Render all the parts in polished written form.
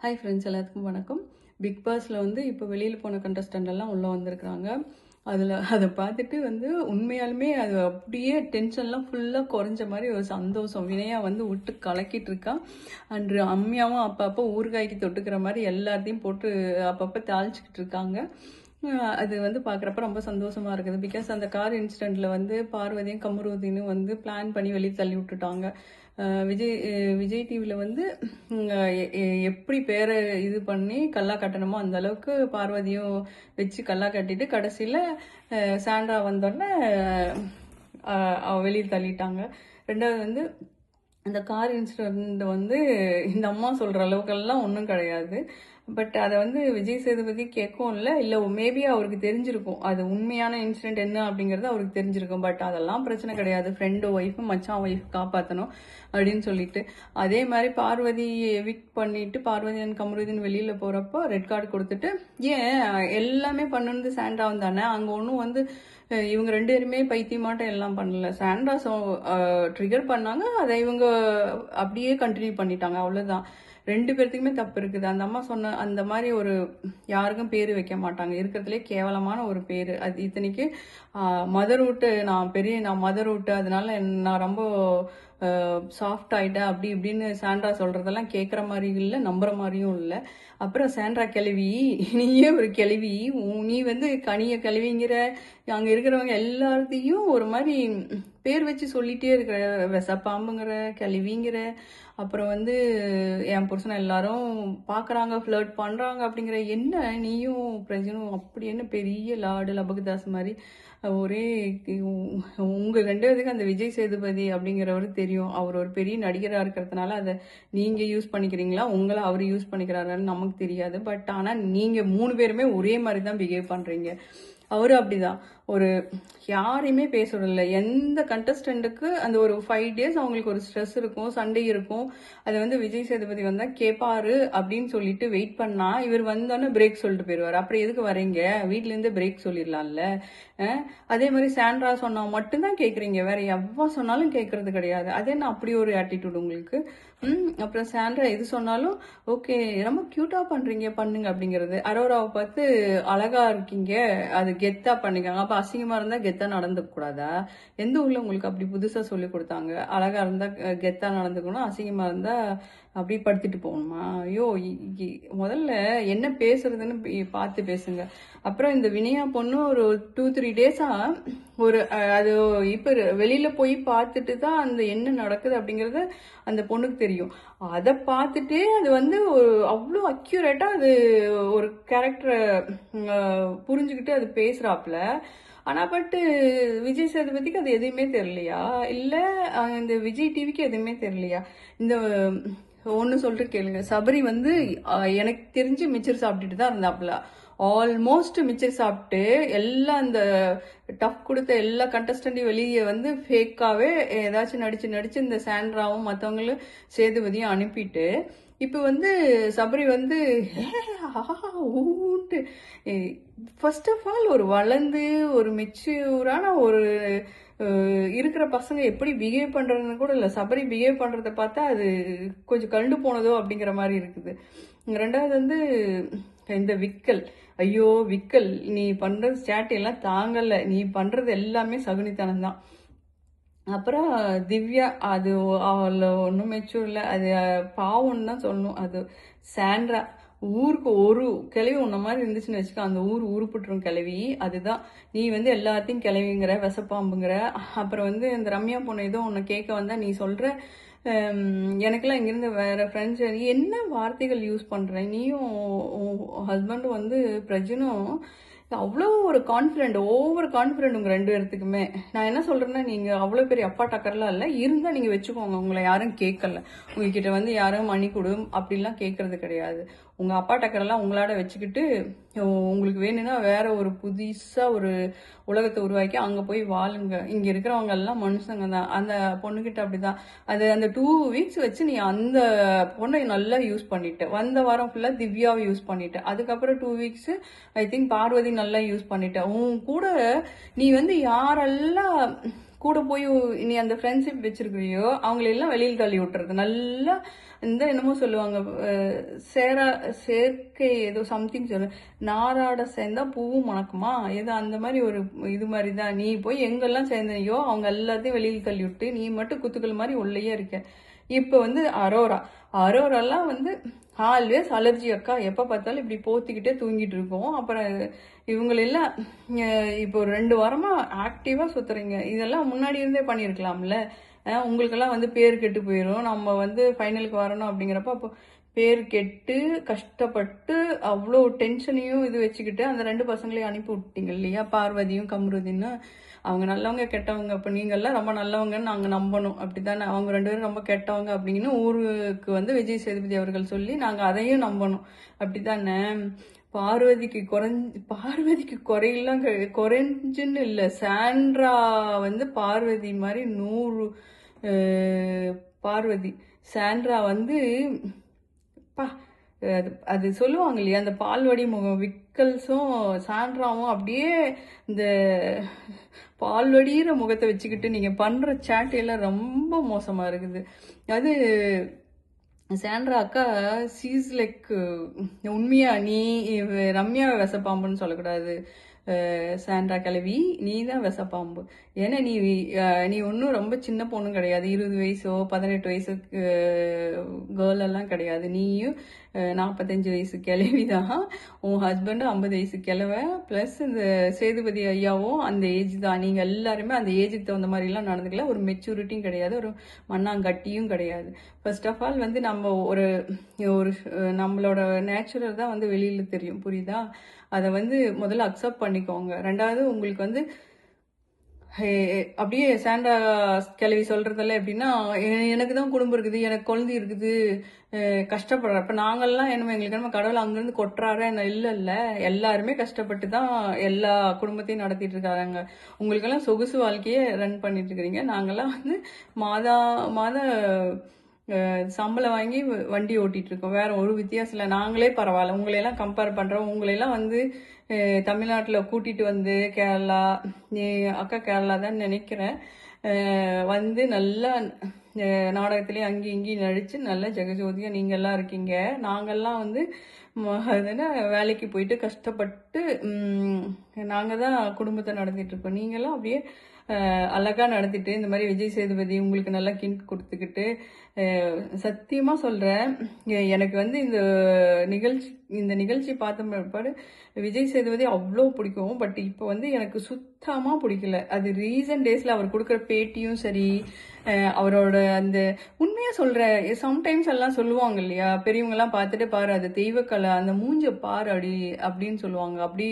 Hi friends, எல்லாத்துக்கும் வணக்கம். Big பாஸில் வந்து இப்போ வெளியில் போன கண்டஸ்டன்ட் எல்லாம் உள்ளே வந்திருக்கிறாங்க. அதை பார்த்துட்டு வந்து உண்மையாலுமே அது அப்படியே டென்ஷன்லாம் ஃபுல்லாக குறைஞ்ச மாதிரி ஒரு சந்தோஷம். வினயா வந்து விட்டு கலக்கிட்டு இருக்கா. அன்று அம்மியாவும் அப்பப்போ ஊறுகாய்க்கு தொட்டுக்கிற மாதிரி எல்லாத்தையும் போட்டு அப்பப்போ தாளிச்சிக்கிட்டு இருக்காங்க. அது வந்து பார்க்குறப்ப ரொம்ப சந்தோஷமா இருக்குது. பிகாஸ் அந்த கார் இன்சிடெண்ட்டில் வந்து பார்வதியும் கமருதீனும் வந்து பிளான் பண்ணி வெளியே தள்ளி விட்டுட்டாங்க. விஜய் டிவியில் வந்து எப்படி பேரை இது பண்ணி கல்லா கட்டணுமோ அந்த அளவுக்கு பார்வதியும் வச்சு கல்லா கட்டிட்டு கடைசியில் சாண்ட்ரா வந்தோடனே வெளியே தள்ளிட்டாங்க. ரெண்டாவது வந்து அந்த கார் இன்சிடெண்ட் வந்து இந்த அம்மா சொல்கிற அளவுக்கெல்லாம் ஒன்றும் கிடையாது. பட் அதை வந்து விஜய் சேதுபதி கேட்கவும் இல்லை மேபி அவருக்கு தெரிஞ்சிருக்கும் அது உண்மையான இன்சிடென்ட் என்ன அப்படிங்கிறது அவருக்கு தெரிஞ்சிருக்கும். பட் அதெல்லாம் பிரச்சனை கிடையாது. ஃப்ரெண்டு ஒய்ஃபு மச்சான் ஒய்ஃப் காப்பாற்றணும் அப்படின்னு சொல்லிட்டு அதே மாதிரி பார்வதி எவிக்ட் பண்ணிட்டு பார்வதி அண்ட் கமருதீன் வெளியில் போகிறப்போ ரெட் கார்டு கொடுத்துட்டு ஏன் எல்லாமே பண்ணுனது சாண்ட்ரா வந்தானே, அங்கே ஒன்றும் வந்து இவங்க ரெண்டு பேருமே பைத்தியமாட்டம் எல்லாம் பண்ணல. சாண்ட்ரா ட்ரிகர் பண்ணாங்க, அதை இவங்க அப்படியே கண்டினியூ பண்ணிட்டாங்க, அவ்வளோதான். ரெண்டு பேர்த்துக்குமே தப்பு இருக்குது. அந்த அம்மா சொன்ன அந்த மாதிரி ஒரு யாருக்கும் பேர் வைக்க மாட்டாங்க. இருக்கிறதுலே கேவலமான ஒரு பேர் அது. இத்தனைக்கு மதர் ரூட்டு நான் மதர் ரூட்டு அதனால நான் ரொம்ப சாஃப்ட் ஆகிட்டேன் அப்படி இப்படின்னு சாண்ட்ரா சொல்கிறதெல்லாம் கேட்குற மாதிரியும் இல்லை, நம்புற மாதிரியும் இல்லை. அப்புறம் சாண்ட்ரா கிளவி, நீயே ஒரு கிளவி, நீ வந்து கனிய கிளவிங்கிற அங்கே இருக்கிறவங்க எல்லாத்தையும் ஒரு மாதிரி பேர் வச்சு சொல்லிகிட்டே இருக்கிற, விசப்பாம்புங்கிற கிளவிங்கிற, அப்புறம் வந்து என் புருஷனை எல்லாரும் பார்க்குறாங்க ஃப்ளர்ட் பண்ணுறாங்க அப்படிங்கிற, என்ன நீயும் பிரஜனும் அப்படி என்ன பெரிய லாடு லபகுதாஸ் மாதிரி ஒரே உங்கள் ரெண்டு பேருக்கு அந்த விஜய் சேதுபதி அப்படிங்கிறவரு தெரியும். அவர் ஒரு பெரிய நடிகராக இருக்கிறதுனால அதை நீங்கள் யூஸ் பண்ணிக்கிறீங்களா, உங்களை அவர் யூஸ் பண்ணிக்கிறாருன்னு நமக்கு தெரியாது. பட் ஆனால் நீங்கள் 3 பேருமே ஒரே மாதிரி தான் பிஹேவ் பண்ணுறீங்க. அவரும் அப்படிதான். ஒரு யாரையுமே பேசுறதில்ல. எந்த கண்டஸ்டண்ட்டுக்கு அந்த ஒரு 5 days அவங்களுக்கு ஒரு ஸ்ட்ரெஸ் இருக்கும், சண்டை இருக்கும். அதை வந்து விஜய் சேதுபதி வந்தா கேட்பாரு அப்படின்னு சொல்லிட்டு வெயிட் பண்ணா, இவர் வந்தோன்னே பிரேக் சொல்லிட்டு போயிடுவார். அப்புறம் எதுக்கு வரீங்க, வீட்டிலேருந்து பிரேக் சொல்லிடலாம்ல. அதே மாதிரி சாண்ட்ரா சொன்னா மட்டும்தான் கேட்குறீங்க, வேற எவ்வளோ சொன்னாலும் கேட்கறது கிடையாது. அதே நான் அப்படி ஒரு ஆட்டிடியூட் உங்களுக்கு. அப்புறம் சாண்ட்ரா எது சொன்னாலும் ஓகே ரொம்ப க்யூட்டாக பண்ணுறீங்க பண்ணுங்க அப்படிங்கிறது. அரோராவை பார்த்து அழகா இருக்கீங்க அது கெத்தா பண்ணிக்காங்க. அப்போ அசிங்கமாக இருந்தால் கெத்தா நடந்துக்க கூடாதா? எந்த ஊரில் உங்களுக்கு அப்படி புதுசாக சொல்லி கொடுத்தாங்க? அழகா இருந்தால் கெத்தா நடந்துக்கணும், அசிங்கமாக இருந்தால் அப்படி படுத்திட்டு போகணுமா? ஐயோ, முதல்ல என்ன பேசுறதுன்னு பார்த்து பேசுங்க. அப்புறம் இந்த வினயா பொண்ணு ஒரு 2-3 days ஒரு அது இப்போ வெளியில் போய் பார்த்துட்டு தான் அந்த என்ன நடக்குது அப்படிங்கிறது அந்த பொண்ணுக்கு தெரியும். அதை பார்த்துட்டு அது வந்து அவ்வளோ அக்யூரேட்டாக அது ஒரு கேரக்டரை புரிஞ்சுக்கிட்டு அது பேசுகிறாப்புல. ஆனால் பட்டு விஜய் சேதுபதிக்கு அது எதுவுமே தெரியலையா, இல்லை இந்த விஜய் டிவிக்கு எதுவுமே தெரியலையா? இந்த ஒன்று சொல்லிட்டு கேளுங்க, சபரி வந்து எனக்கு தெரிஞ்சு மிச்சர் சாப்பிட்டுட்டு தான் இருந்தாப்புல. ஆல்மோஸ்ட் மிச்சர் சாப்பிட்டு எல்லாம் அந்த டஃப் கொடுத்த எல்லா கண்டஸ்டண்ட்டையும் வெளியே வந்து ஃபேக்காகவே ஏதாச்சும் நடிச்சு இந்த சாண்ட்ராவும் மற்றவங்களும் சேதுபதியும் அனுப்பிட்டு இப்போ வந்து சபரி வந்து ஊன்ட்டு ஃபர்ஸ்ட் ஆஃப் ஆல் ஒரு வளர்ந்து ஒரு மெச்சூரான ஒரு இருக்கிற பசங்க எப்படி பிஹேவ் பண்ணுறதுன்னு கூட இல்லை. சபரி பிஹேவ் பண்ணுறத பார்த்தா அது கொஞ்சம் கண்டு போனதோ அப்படிங்கிற மாதிரி இருக்குது. ரெண்டாவது வந்து இந்த விக்கல், ஐயோ விக்கல், நீ பண்ணுறது சேட்டையெல்லாம் தாங்கலை, நீ பண்ணுறது எல்லாமே சகுனித்தனம் தான். அப்புறம் திவ்யா, அது அவளை ஒன்றும் மெச்சூர் இல்லை, அது பாவம்னு தான் சொல்லணும். அது சாண்ட்ரா, ஊருக்கு ஒரு கிளவி உன்ன மாதிரி இருந்துச்சுன்னு வச்சுக்க, அந்த ஊர் உருப்பிட்டுரும் கிளவி. அதுதான் நீ வந்து எல்லாத்தையும் கிளவிங்கிற, விசப்பாம்புங்கிற. அப்புறம் வந்து இந்த ரம்யா பொண்ணு ஏதோ உன்னை கேட்க வந்தா நீ சொல்கிற எனக்கெல்லாம் இங்கேருந்து வேறு ஃப்ரெண்ட்ஸ் என்ன வார்த்தைகள் யூஸ் பண்ணுறேன். நீயும் ஹஸ்பண்டும் வந்து பிரஜனும் அவ்வளோ ஒரு கான்ஃபிடென்ட், ஓவர் கான்ஃபிடென்ட் உங்கள் 2 பேர்த்துக்குமே. நான் என்ன சொல்கிறேன்னா, நீங்கள் அவ்வளோ பெரிய அப்பா டக்கர்லாம் இல்லை, இருந்தால் நீங்கள் வச்சுக்கோங்க. உங்களை யாரும் கேட்கல, உங்ககிட்ட வந்து யாரும் மணி கொடு அப்படிலாம் கேட்கறது கிடையாது. உங்கள் அப்பா டக்கரெல்லாம் உங்களாட வச்சுக்கிட்டு உங்களுக்கு வேணும்னா வேற ஒரு புதுசாக ஒரு உலகத்தை உருவாக்கி அங்கே போய் வாழுங்க. இங்கே இருக்கிறவங்க எல்லாம் மனுஷங்க தான். அந்த பொண்ணுக்கிட்ட அப்படிதான். அது அந்த 2 weeks வச்சு நீ அந்த பொண்ணை நல்லா யூஸ் பண்ணிட்ட. வந்த வாரம் ஃபுல்லாக திவ்யாவை யூஸ் பண்ணிட்ட. அதுக்கப்புறம் 2 weeks ஐ திங்க் பார்வதி நல்லா யூஸ் பண்ணிட்ட. உன் கூட நீ வந்து யாரெல்லாம் கூட போய் நீ அந்த ஃப்ரெண்ட்ஷிப் வச்சிருக்கிறியோ அவங்களெல்லாம் வெளியில் தள்ளி விட்டுறது. நல்லா இந்த என்னமோ சொல்லுவாங்க, சேர்க்கை ஏதோ சம்திங் சொல்லு, நாராட சேர்ந்தா பூவும் மணக்குமா, ஏதோ அந்த மாதிரி ஒரு இது மாதிரி தான். நீ போய் எங்கெல்லாம் சேர்ந்தனையோ அவங்க எல்லாத்தையும் வெளியில் தள்ளி விட்டு நீ மட்டும் குத்துக்கள் மாதிரி உள்ளேயே இருக்க. இப்போ வந்து அரோராலாம் வந்து ஆல்வேஸ் அலர்ஜி அக்கா, எப்போ பார்த்தாலும் இப்படி போத்திக்கிட்டே தூங்கிட்டு இருக்கோம். அப்புறம் இவங்களெல்லாம் இப்போ ஒரு 2 வாரமாக ஆக்டிவாக சுற்றுறீங்க. இதெல்லாம் முன்னாடி இருந்தே பண்ணியிருக்கலாம்ல. உங்களுக்கெல்லாம் வந்து பேர் கெட்டு போயிடும். நம்ம வந்து ஃபைனலுக்கு வரணும் அப்படிங்கிறப்ப அப்போ பேர் கெட்டு கஷ்டப்பட்டு அவ்வளோ டென்ஷனையும் இது வச்சுக்கிட்டு அந்த 2 பசங்களையும் அனுப்பி விட்டீங்க இல்லையா, பார்வதியும் கம்ருதின்னு. அவங்க நல்லவங்க கெட்டவங்க, இப்போ நீங்கள்லாம் ரொம்ப நல்லவங்கன்னு நாங்கள் நம்பணும், அப்படித்தானே? அவங்க 2 பேரும் ரொம்ப கெட்டவங்க அப்படின்னு ஊருக்கு வந்து விஜய் சேதுபதி அவர்கள் சொல்லி நாங்கள் அதையும் நம்பணும், அப்படித்தானே? பார்வதிக்கு குறையெல்லாம் குறைஞ்சுன்னு இல்லை. சாண்ட்ரா வந்து பார்வதி மாதிரி 100 பார்வதி. சாண்ட்ரா வந்து அது சொல்லுவாங்க இல்லையா, அந்த பால்வடி முகம் விக்கல்ஸும் சாண்ட்ராவும் அப்படியே இந்த பால்வடிகிற முகத்தை வச்சுக்கிட்டு நீங்கள் பண்ணுற சேட்டையெல்லாம் ரொம்ப மோசமாக இருக்குது. அது சாண்ட்ரா அக்கா சீஸ் லைக், உண்மையா நீ ரம்யா விசப்பாம்புன்னு சொல்லக்கூடாது. சாண்ட்ரா கிளவி, நீ தான் விசப்பாம்பு. ஏன்னா நீ ஒன்றும் ரொம்ப சின்ன பொண்ணும் கிடையாது. 20 வயசோ 18 வயசு கேர்ள் எல்லாம் கிடையாது. நீயும் 45 வயசு கிளவி தான். உன் ஹஸ்பண்டும் 50 வயசு கிழவை. ப்ளஸ் இந்த சேதுபதி ஐயாவும் அந்த ஏஜ் தான். நீங்கள் எல்லாருமே அந்த ஏஜுக்கு தகுந்த மாதிரிலாம் நடந்துக்கல. ஒரு மெச்சூரிட்டியும் கிடையாது, ஒரு மண்ணாங்கட்டியும் கிடையாது. ஃபர்ஸ்ட் ஆஃப் ஆல் வந்து நம்ம ஒரு நம்மளோட நேச்சுரல் தான் வந்து வெளியில் தெரியும், புரியுதா? அதை வந்து முதல்ல அக்செப்ட் பண்ணிக்கோங்க. 2வது உங்களுக்கு வந்து அப்படியே சாண்டா கிளவி சொல்றதெல்லாம் எப்படின்னா, எனக்கு தான் குடும்பம் இருக்குது, எனக்கு குழந்தை இருக்குது, கஷ்டப்படுற. அப்போ நாங்கள்லாம் என்னமோ எங்களுக்கு நம்ம கடவுள் அங்கேருந்து கொட்டுறாரு என்ன? இல்லை, எல்லாருமே கஷ்டப்பட்டு தான் எல்லா குடும்பத்தையும் நடத்திட்டு இருக்காங்க. உங்களுக்கெல்லாம் சொகுசு வாழ்க்கையே ரன் பண்ணிட்டு இருக்கிறீங்க. நாங்கள்லாம் வந்து மாத சம்பளம் வாங்கி வண்டி ஓட்டிட்டு இருக்கோம். வேற ஒரு வித்தியாசம் இல்லை. நாங்களே பரவாயில்ல, உங்களையெல்லாம் கம்பேர் பண்ணுறோம். உங்களையெல்லாம் வந்து தமிழ்நாட்டில் கூட்டிட்டு வந்து கேரளா, நீ அக்கா கேரளா தான் நினைக்கிறேன், வந்து நல்லா நாடகத்துலேயும் அங்கேயும் இங்கேயும் நடித்து நல்லா ஜெகஜோதியாக நீங்கள்லாம் இருக்கீங்க. நாங்கள்லாம் வந்து அதுன்னா வேலைக்கு போயிட்டு கஷ்டப்பட்டு நாங்கள் தான் குடும்பத்தை நடத்திட்டு இருக்கோம். நீங்கள்லாம் அப்படியே அழகாக நடத்திட்டு இந்த மாதிரி விஜய் சேதுபதி உங்களுக்கு நல்லா கிண்ட் கொடுத்துக்கிட்டு, சத்தியமாக சொல்கிறேன், எனக்கு வந்து இந்த நிகழ்ச்சி பார்த்த பிற்பாடு விஜய் சேதுபதி அவ்வளோ பிடிக்கும். பட் இப்போ வந்து எனக்கு சுத்தமாக பிடிக்கல. அது ரீசன்ட் டேஸில் அவர் கொடுக்குற பேட்டியும் சரி, அவரோட அந்த உண்மையாக சொல்கிறேன், சம்டைம்ஸ் எல்லாம் சொல்லுவாங்க இல்லையா, பெரியவங்கெல்லாம் பார்த்துட்டு பாரு அது தெய்வக்கலை, அந்த மூஞ்ச பாரு அப்படின்னு சொல்லுவாங்க. அப்படி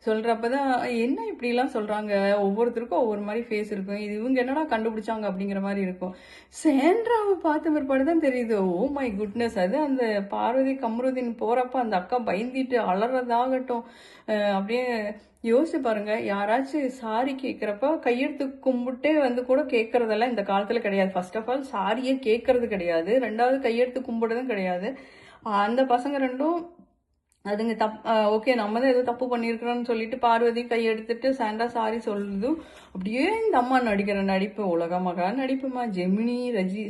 சொல்கிறப்ப தான் என்ன இப்படிலாம் சொல்கிறாங்க, ஒவ்வொருத்தருக்கும் ஒவ்வொரு மாதிரி ஃபேஸ் இருக்கும், இது இவங்க என்னடா கண்டுபிடிச்சாங்க அப்படிங்கிற மாதிரி இருக்கும். சாண்ட்ராவை பார்த்த பிற்பாடு தான் தெரியுது, ஓ மை குட்னஸ். அது அந்த பார்வதி கம்ருதீன் போகிறப்ப அந்த அக்கா பயந்திட்டு அலறதாகட்டும், அப்படியே யோசிச்சு பாருங்க. யாராச்சும் சாரி கேட்குறப்ப கையெடுத்து கும்பிட்டே வந்து கூட கேட்கறதெல்லாம் இந்த காலத்தில் கிடையாது. ஃபர்ஸ்ட் ஆஃப் ஆல் சாரியே கேட்கறது கிடையாது, 2வது கையெடுத்து கும்பிடுறதும் கிடையாது. அந்த பசங்க 2ம் அதுங்க ஓகே நம்ம தான் ஏதோ தப்பு பண்ணியிருக்கிறோன்னு சொல்லிட்டு பார்வதி கையெடுத்துட்டு சாண்டா சாரி சொல்லுது. அப்படியே இந்த அம்மா நடிக்கிற நடிப்பு உலக மகா நடிப்புமா. ஜெமினி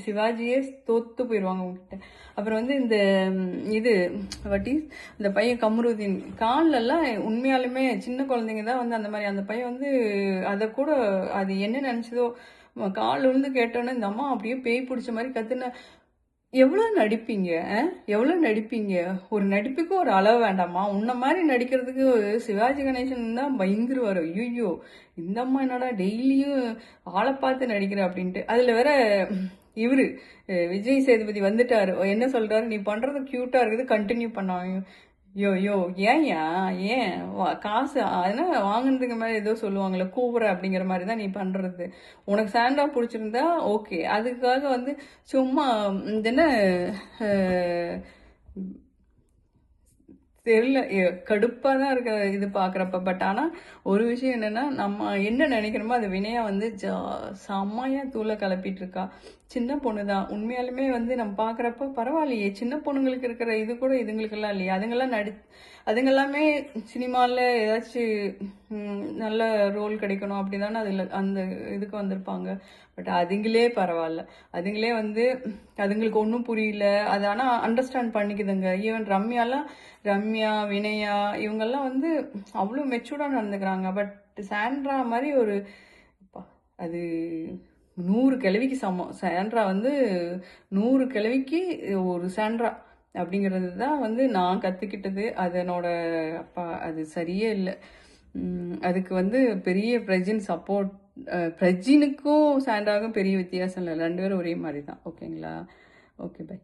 சிவாஜியே தோத்து போயிடுவாங்க உங்ககிட்ட. அப்புறம் வந்து இந்த இந்த பையன் கம்ருதீன் கால்லெல்லாம் உண்மையாலுமே சின்ன குழந்தைங்க தான் வந்து அந்த மாதிரி. அந்த பையன் வந்து அதை கூட அது என்ன நினச்சதோ, கால் விழுந்து கேட்டோன்னே இந்த அம்மா அப்படியே பேய் பிடிச்ச மாதிரி கத்துன. எவ்வளோ நடிப்பீங்க? ஒரு நடிப்புக்கு ஒரு அளவு வேண்டாமா? உன்ன மாதிரி நடிக்கிறதுக்கு சிவாஜி கணேசன் தான் பயந்துருவார். ஐயோ இந்த அம்மா என்னடா டெய்லியும் ஆளை பார்த்து நடிக்கிற அப்படின்ட்டு. அதில் வேற இவரு விஜய் சேதுபதி வந்துட்டாரு. என்ன சொல்றாரு, நீ பண்றது கியூட்டா இருக்குது, கண்டினியூ பண்ணாங்க. யோ ஏன் காசு அதனால வாங்கினதுக்கு மாதிரி ஏதோ சொல்லுவாங்கல்ல, கூவுற அப்படிங்கிற மாதிரி தான் நீ பண்றது. உனக்கு சாண்டா பிடிச்சிருந்தா ஓகே, அதுக்காக வந்து சும்மா என்ன தெரியல. கடுப்பா தான் இருக்கு இது பார்க்குறப்ப. பட் ஆனா, ஒரு விஷயம் என்னன்னா, நம்ம என்ன நெனைக்கிறோமோ, அது வினயா வந்து செம்மையா தூள கெளப்பிட்டு இருக்கா. சின்ன பொண்ணு தான். உண்மையாலுமே வந்து நம்ம பார்க்குறப்ப பரவாயில்லையே! சின்ன பொண்ணுங்களுக்கு இருக்கிற இது கூட இதுங்களுக்கெல்லாம் இல்லையே! அதுங்க எல்லாமே சினிமால நல்ல ரோல் கிடைக்கணும் அப்படி தானே அதில அந்த இதுக்கு வந்திருப்பாங்க. பட் அதுங்களே பரவால்ல. அதுங்களே வந்து அதுங்களுக்கு ஒண்ணும் புரியல. அது ஆனா அண்டர்ஸ்டாண்ட் பண்ணிக்குதுங்க. ஈவன் ரம்யா, வினயா இவங்கெல்லாம் வந்து அவ்ளோ மெச்சூர்டா நடந்துக்கிறாங்க. பட் சாண்ட்ரா மாரி ஒரு அப்பா! அது 100 கிழவிக்கு சமம். சாண்ட்ரா வந்து 100 கிழவிக்கு ஒரு சாண்ட்ரா அப்படிங்கிறது தான் வந்து நான் கத்துக்கிட்டது. அதனோட அப்பா அது சரியே இல்ல. அதுக்கு வந்து பெரிய பிரஜின் சப்போர்ட் பிரஜினுக்கும் சாண்ட்ராவுக்கும் பெரிய வித்தியாசம் இல்ல. 2 பேரும் ஒரே மாரி தான். ஓகேங்களா? Okay bye.